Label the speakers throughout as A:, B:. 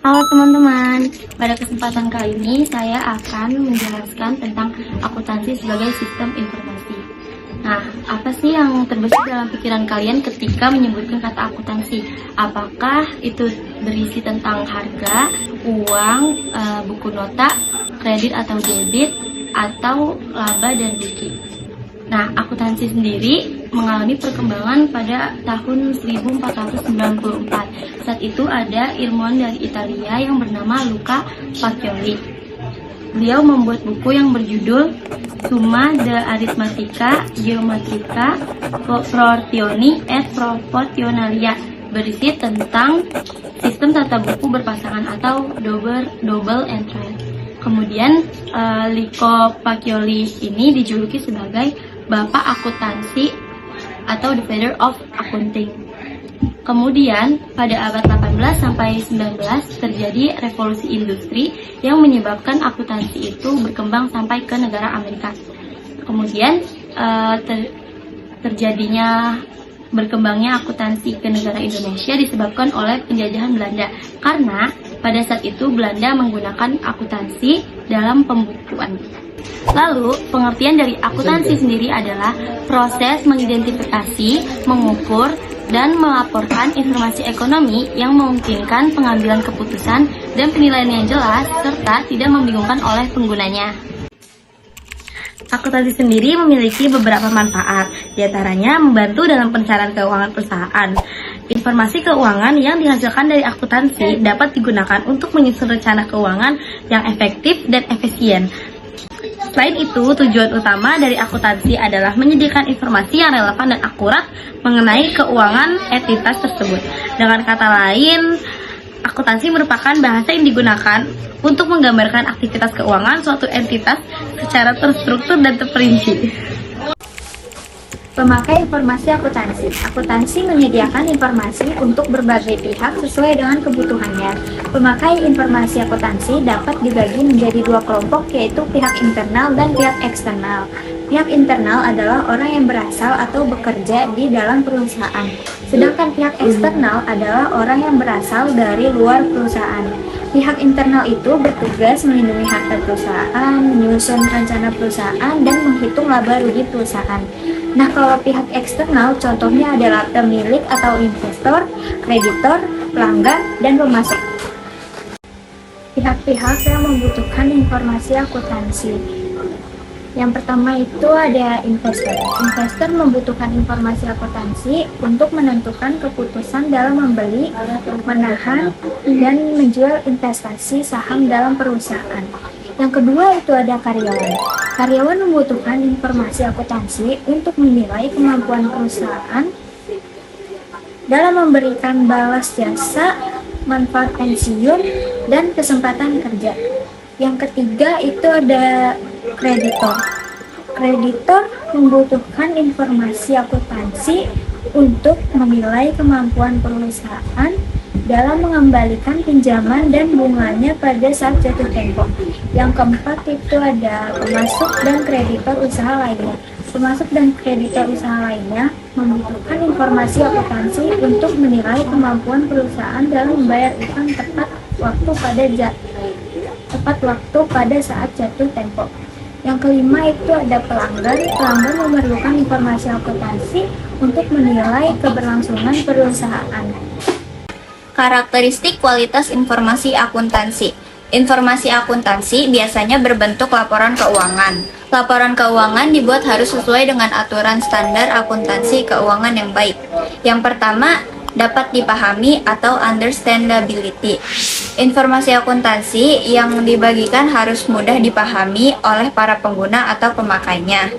A: Halo teman-teman, pada kesempatan kali ini saya akan menjelaskan tentang akuntansi sebagai sistem informasi. Nah, apa sih yang terbesit dalam pikiran kalian ketika menyebutkan kata akuntansi? Apakah itu berisi tentang harga, uang, buku nota, kredit atau debit, atau laba dan rugi? Nah, akuntansi sendiri mengalami perkembangan pada tahun 1494. Saat itu ada ilmuwan dari Italia yang bernama Luca Pacioli. Beliau membuat buku yang berjudul Summa de Arithmetica Geometrica Proportioni et Proportionalia, berisi tentang sistem tata buku berpasangan atau double entry. Kemudian Luca Pacioli ini dijuluki sebagai Bapak Akuntansi atau the Father of Accounting. Kemudian pada abad 18 sampai 19 terjadi revolusi industri yang menyebabkan akuntansi itu berkembang sampai ke negara Amerika. Kemudian terjadinya berkembangnya akuntansi ke negara Indonesia disebabkan oleh penjajahan Belanda, karena pada saat itu Belanda menggunakan akuntansi dalam pembukuan. Lalu, pengertian dari akuntansi sendiri adalah proses mengidentifikasi, mengukur, dan melaporkan informasi ekonomi yang memungkinkan pengambilan keputusan dan penilaian yang jelas serta tidak membingungkan oleh penggunanya.
B: Akuntansi sendiri memiliki beberapa manfaat, diantaranya membantu dalam perencanaan keuangan perusahaan. Informasi keuangan yang dihasilkan dari akuntansi dapat digunakan untuk menyusun rencana keuangan yang efektif dan efisien. Selain itu, tujuan utama dari akuntansi adalah menyediakan informasi yang relevan dan akurat mengenai keuangan entitas tersebut. Dengan kata lain, akuntansi merupakan bahasa yang digunakan untuk menggambarkan aktivitas keuangan suatu entitas secara terstruktur dan terperinci.
C: Pemakai informasi akuntansi. Akuntansi menyediakan informasi untuk berbagai pihak sesuai dengan kebutuhannya. Pemakai informasi akuntansi dapat dibagi menjadi dua kelompok, yaitu pihak internal dan pihak eksternal. Pihak internal adalah orang yang berasal atau bekerja di dalam perusahaan, sedangkan pihak eksternal adalah orang yang berasal dari luar perusahaan. Pihak internal itu bertugas melindungi harta perusahaan, menyusun rencana perusahaan, dan menghitung laba rugi perusahaan. Nah, kalau pihak eksternal contohnya adalah pemilik atau investor, kreditor, pelanggan, dan pemasok. Pihak-pihak yang membutuhkan informasi akuntansi. Yang pertama itu ada investor. Investor membutuhkan informasi akuntansi untuk menentukan keputusan dalam membeli, menahan, dan menjual investasi saham dalam perusahaan. Yang kedua itu ada karyawan. Karyawan membutuhkan informasi akuntansi untuk menilai kemampuan perusahaan dalam memberikan balas jasa, manfaat pensiun, dan kesempatan kerja. Yang ketiga itu ada kreditor. Kreditor membutuhkan informasi akuntansi untuk menilai kemampuan perusahaan dalam mengembalikan pinjaman dan bunganya pada saat jatuh tempo. Yang keempat itu ada pemasok dan kreditor usaha lainnya. Pemasok dan kreditor usaha lainnya membutuhkan informasi akuntansi untuk menilai kemampuan perusahaan dalam membayar utang tepat waktu pada saat jatuh tempo. Yang kelima itu ada pelanggan. Pelanggan memerlukan informasi akuntansi untuk menilai keberlangsungan perusahaan.
D: Karakteristik kualitas informasi akuntansi. Informasi akuntansi biasanya berbentuk laporan keuangan. Laporan keuangan dibuat harus sesuai dengan aturan standar akuntansi keuangan yang baik. Yang pertama, dapat dipahami atau understandability. Informasi akuntansi yang dibagikan harus mudah dipahami oleh para pengguna atau pemakainya.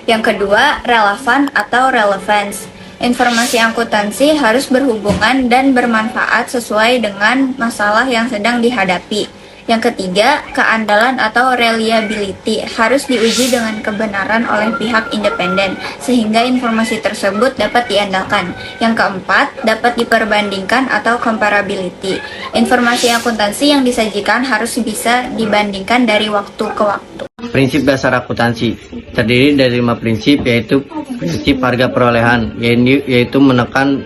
D: Yang kedua, relevan atau relevance. Informasi akuntansi harus berhubungan dan bermanfaat sesuai dengan masalah yang sedang dihadapi. Yang ketiga, keandalan atau reliability harus diuji dengan kebenaran oleh pihak independen, sehingga informasi tersebut dapat diandalkan. Yang keempat, dapat diperbandingkan atau comparability. Informasi akuntansi yang disajikan harus bisa dibandingkan dari waktu ke waktu.
E: Prinsip dasar akuntansi terdiri dari 5 prinsip, yaitu prinsip harga perolehan, yaitu menekan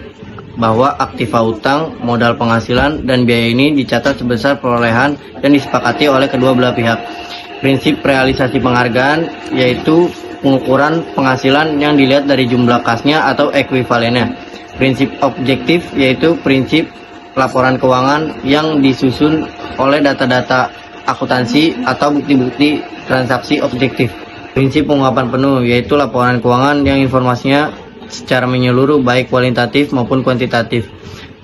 E: bahwa aktiva utang, modal penghasilan, dan biaya ini dicatat sebesar perolehan dan disepakati oleh kedua belah pihak. Prinsip realisasi penghargaan yaitu pengukuran penghasilan yang dilihat dari jumlah kasnya atau ekuivalennya. Prinsip objektif yaitu prinsip laporan keuangan yang disusun oleh data-data akuntansi atau bukti-bukti transaksi objektif. Prinsip pengungkapan penuh yaitu laporan keuangan yang informasinya secara menyeluruh baik kualitatif maupun kuantitatif.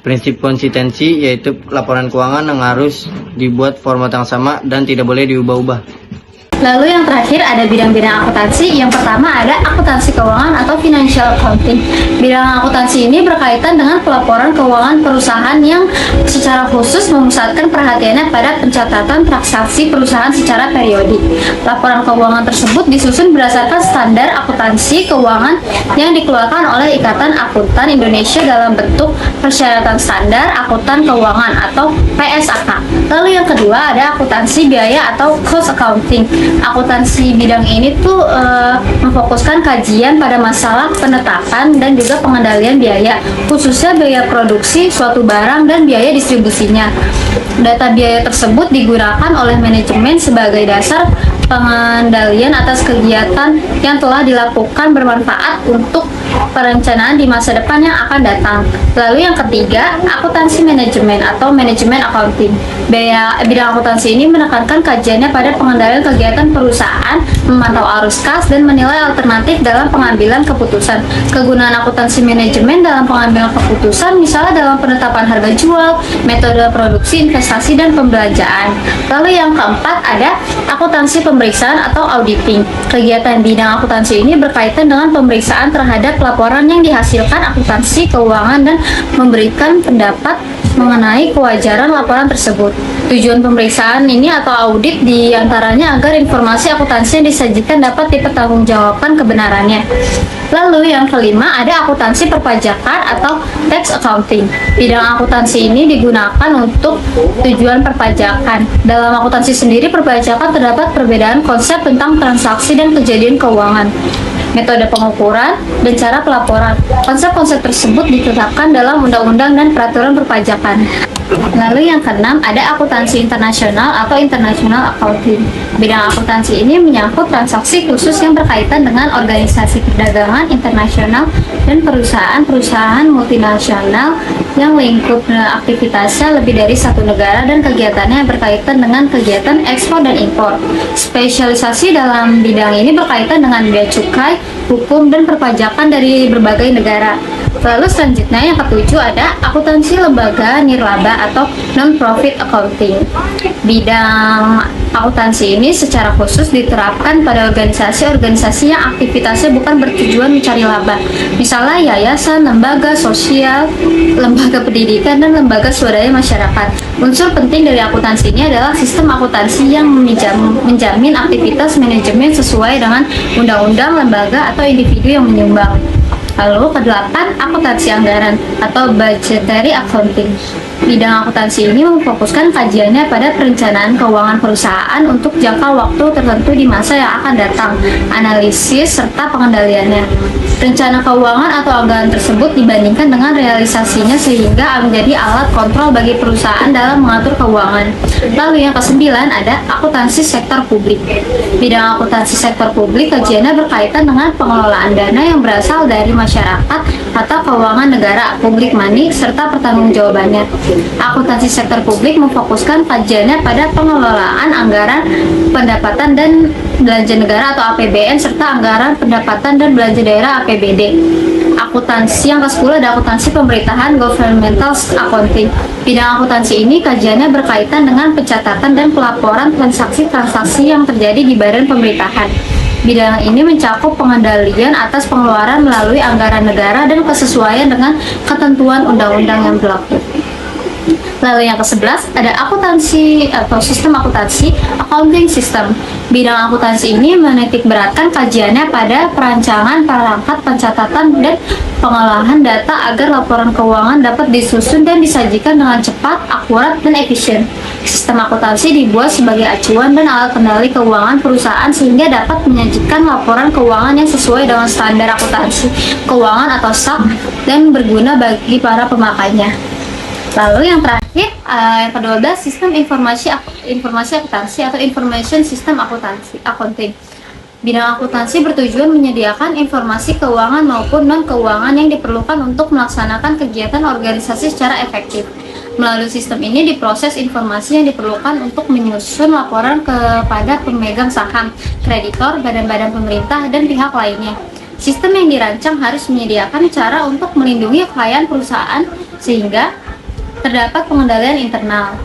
E: Prinsip konsistensi yaitu laporan keuangan yang harus dibuat format yang sama dan tidak boleh diubah-ubah.
A: Lalu yang terakhir ada bidang-bidang akuntansi. Yang pertama ada akuntansi keuangan atau financial accounting. Bidang akuntansi ini berkaitan dengan pelaporan keuangan perusahaan yang secara khusus memusatkan perhatiannya pada pencatatan transaksi perusahaan secara periodik. Laporan keuangan tersebut disusun berdasarkan standar akuntansi keuangan yang dikeluarkan oleh Ikatan Akuntan Indonesia dalam bentuk persyaratan standar akuntan keuangan atau PSAK. Lalu yang kedua ada akuntansi biaya atau cost accounting. Akuntansi bidang ini tuh memfokuskan kajian pada masalah penetapan dan juga pengendalian biaya, khususnya biaya produksi suatu barang dan biaya distribusinya. Data biaya tersebut digunakan oleh manajemen sebagai dasar pengendalian atas kegiatan yang telah dilakukan bermanfaat untuk perencanaan di masa depan yang akan datang. Lalu yang ketiga, akuntansi manajemen atau manajemen accounting. Bidang akuntansi ini menekankan kajiannya pada pengendalian kegiatan perusahaan, memantau arus kas, dan menilai alternatif dalam pengambilan keputusan. Kegunaan akuntansi manajemen dalam pengambilan keputusan misalnya dalam penetapan harga jual, metode produksi, investasi, dan pembelanjaan. Lalu yang keempat ada akuntansi pemeriksaan atau auditing. Kegiatan bidang akuntansi ini berkaitan dengan pemeriksaan terhadap laporan yang dihasilkan akuntansi keuangan dan memberikan pendapat mengenai kewajaran laporan tersebut. Tujuan pemeriksaan ini atau audit diantaranya agar informasi akuntansi yang disajikan dapat dipertanggungjawabkan kebenarannya. Lalu yang kelima ada akuntansi perpajakan atau tax accounting. Bidang akuntansi ini digunakan untuk tujuan perpajakan. Dalam akuntansi sendiri perpajakan terdapat perbedaan konsep tentang transaksi dan kejadian keuangan, metode pengukuran, dan cara pelaporan. Konsep-konsep tersebut ditetapkan dalam undang-undang dan peraturan perpajakan. Lalu yang keenam ada akuntansi internasional atau international accounting. Bidang akuntansi ini menyangkut transaksi khusus yang berkaitan dengan organisasi perdagangan internasional dan perusahaan-perusahaan multinasional yang lingkup aktivitasnya lebih dari satu negara dan kegiatannya berkaitan dengan kegiatan ekspor dan impor. Spesialisasi dalam bidang ini berkaitan dengan bea cukai, hukum, dan perpajakan dari berbagai negara. Lalu selanjutnya yang ketujuh ada akuntansi lembaga nirlaba atau non-profit accounting. Bidang akuntansi ini secara khusus diterapkan pada organisasi-organisasi yang aktivitasnya bukan bertujuan mencari laba, misalnya yayasan, lembaga sosial, lembaga pendidikan, dan lembaga swadaya masyarakat. Unsur penting dari akuntansi ini adalah sistem akuntansi yang menjamin aktivitas manajemen sesuai dengan undang-undang, lembaga, atau individu yang menyumbang. Lalu kedelapan, akuntansi anggaran atau budgetary accounting. Bidang akuntansi ini memfokuskan kajiannya pada perencanaan keuangan perusahaan untuk jangka waktu tertentu di masa yang akan datang, analisis, serta pengendaliannya. Rencana keuangan atau anggaran tersebut dibandingkan dengan realisasinya sehingga menjadi alat kontrol bagi perusahaan dalam mengatur keuangan. Lalu yang kesembilan ada akuntansi sektor publik. Bidang akuntansi sektor publik kajiannya berkaitan dengan pengelolaan dana yang berasal dari masyarakat atau keuangan negara, public money, serta pertanggungjawabannya. Akuntansi sektor publik memfokuskan kajiannya pada pengelolaan anggaran pendapatan dan belanja negara atau APBN serta anggaran pendapatan dan belanja daerah APBD. Akuntansi yang ke-10 ada akuntansi pemerintahan governmental accounting. Bidang akuntansi ini kajiannya berkaitan dengan pencatatan dan pelaporan transaksi-transaksi yang terjadi di badan pemerintahan. Bidang ini mencakup pengendalian atas pengeluaran melalui anggaran negara dan kesesuaian dengan ketentuan undang-undang yang berlaku. Lalu yang ke-11 ada akuntansi atau sistem akuntansi, accounting system. Bidang akuntansi ini menitik beratkan kajiannya pada perancangan, perangkat, pencatatan, dan pengolahan data agar laporan keuangan dapat disusun dan disajikan dengan cepat, akurat, dan efisien. Sistem akuntansi dibuat sebagai acuan dan alat kendali keuangan perusahaan sehingga dapat menyajikan laporan keuangan yang sesuai dengan standar akuntansi keuangan atau SAP dan berguna bagi para pemakainya. Lalu yang terakhir, yang ke-12, sistem informasi akuntansi atau information system accounting. Bidang akuntansi bertujuan menyediakan informasi keuangan maupun non-keuangan yang diperlukan untuk melaksanakan kegiatan organisasi secara efektif. Melalui sistem ini diproses informasi yang diperlukan untuk menyusun laporan kepada pemegang saham, kreditor, badan-badan pemerintah, dan pihak lainnya. Sistem yang dirancang harus menyediakan cara untuk melindungi kekayaan perusahaan sehingga terdapat pengendalian internal.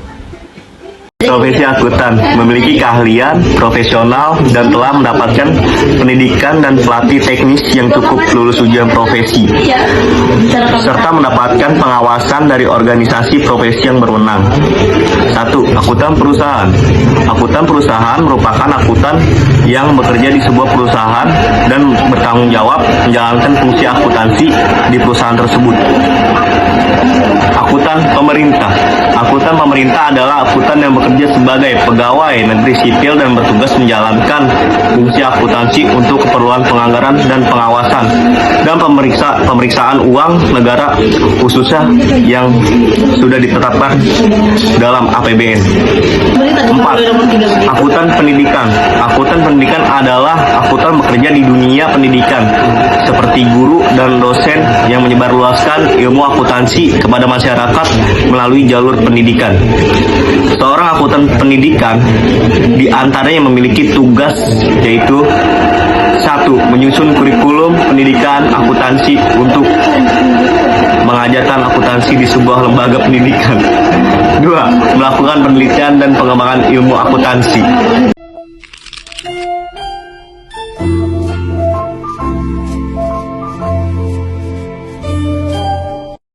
F: Profesi akuntan memiliki keahlian profesional dan telah mendapatkan pendidikan dan pelatih teknis yang cukup lulus ujian profesi, serta mendapatkan pengawasan dari organisasi profesi yang berwenang. 1. Akuntan perusahaan. Akuntan perusahaan merupakan akuntan yang bekerja di sebuah perusahaan dan bertanggung jawab menjalankan fungsi akuntansi di perusahaan tersebut. Akuntan pemerintah. Akuntan pemerintah adalah akuntan yang bekerja sebagai pegawai negeri sipil dan bertugas menjalankan fungsi akuntansi untuk keperluan penganggaran dan pengawasan dan pemeriksaan uang negara khususnya yang sudah ditetapkan dalam APBN. 4. Akuntan pendidikan. Akuntan pendidikan adalah akuntan bekerja di dunia pendidikan seperti guru dan dosen yang menyebarluaskan ilmu akuntansi kepada masyarakat melalui jalur pendidikan. Seorang akuntan pendidikan diantaranya memiliki tugas yaitu 1. Menyusun kurikulum pendidikan akuntansi untuk mengajarkan akuntansi di sebuah lembaga pendidikan. 2. Melakukan penelitian dan pengembangan ilmu akuntansi.